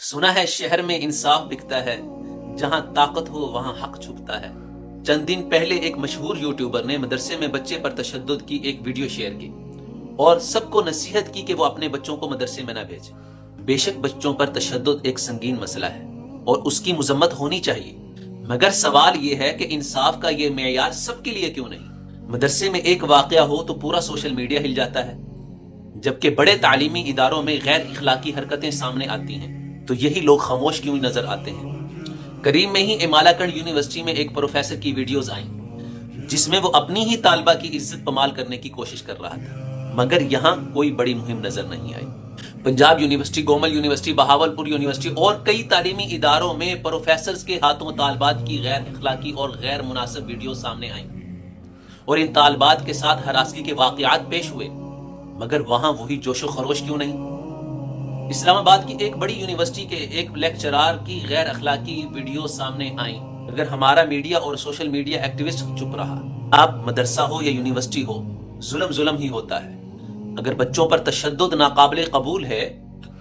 सुना है शहर में इंसाफ बिकता है, जहां ताकत हो वहां हक छुपता है। चंद दिन पहले एक मशहूर यूट्यूबर ने मदरसे में बच्चे पर तशद्दुद की एक वीडियो शेयर की और सबको नसीहत की कि वो अपने बच्चों को मदरसे में न भेजें। बेशक बच्चों पर तशद्दुद एक संगीन मसला है और उसकी मुजम्मत होनी चाहिए, मगर सवाल ये है कि इंसाफ का ये मेयार सबके लिए क्यों नहीं। मदरसे में एक वाकया हो तो पूरा सोशल मीडिया हिल जाता है, जबकि बड़े तालीमी इदारों में गैर इखलाकी हरकतें सामने आती हैं तो यही लोग खामोश क्यों नजर आते हैं। करीब में ही इमालाकंड यूनिवर्सिटी में एक प्रोफेसर की वीडियोस आईं जिसमें वो अपनी ही तालबा की इज्जत पमाल करने की कोशिश कर रहा था, मगर यहाँ कोई बड़ी मुहिम नजर नहीं आई। Punjab university, Gomal university, Bahawalpur university और कई तालीमी इदारों में प्रोफेसर्स के हाथों तालबात की गैर इखलाकी और गैर मुनासिब वीडियो सामने आई और इन तालबात के साथ हरासगी के वाकयात पेश हुए, मगर वहां वही जोशो खरोश क्यों नहीं। इस्लामाबाद की एक बड़ी यूनिवर्सिटी के एक लेक्चरार की गैर अखलाकी वीडियो सामने आई, अगर हमारा मीडिया और सोशल मीडिया एक्टिविस्ट चुप रहा। आप मदरसा हो या यूनिवर्सिटी हो, जुल्म जुल्म ही होता है। अगर बच्चों पर तशद्दुद नाकाबिले कबूल है,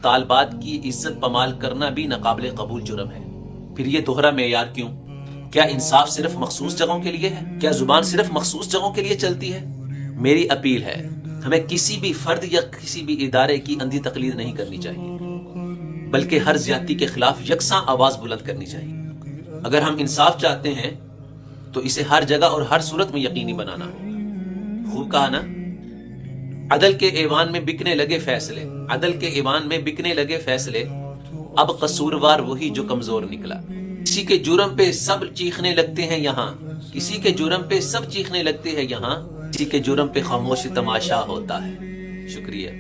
तालबात की इज्जत पमाल करना भी नाकाबिले कबूल जुर्म है। फिर ये दोहरा मेयार क्यों? क्या इंसाफ सिर्फ मखसूस जगहों के लिए है? क्या जुबान सिर्फ मखसूस जगहों के लिए चलती है? मेरी अपील है, हमें किसी भी फर्द या किसी भी इदारे की अंधी तकलीद नहीं करनी चाहिए, बल्कि हर ज्यादती के खिलाफ यकसां आवाज बुलंद करनी चाहिए। अगर हम इंसाफ चाहते हैं तो इसे हर जगह और हर सूरत में यकीनी बनाना हो। खूब कहा ना, अदल के ऐवान में बिकने लगे फैसले, अदल के ऐवान में बिकने लगे फैसले, अब कसूरवार वही जो कमजोर निकला। किसी के जुर्म पे सब चीखने लगते हैं यहाँ, किसी के जुर्म पे सब चीखने लगते हैं यहाँ, किसी के जुर्म पे खामोश तमाशा होता है। शुक्रिया।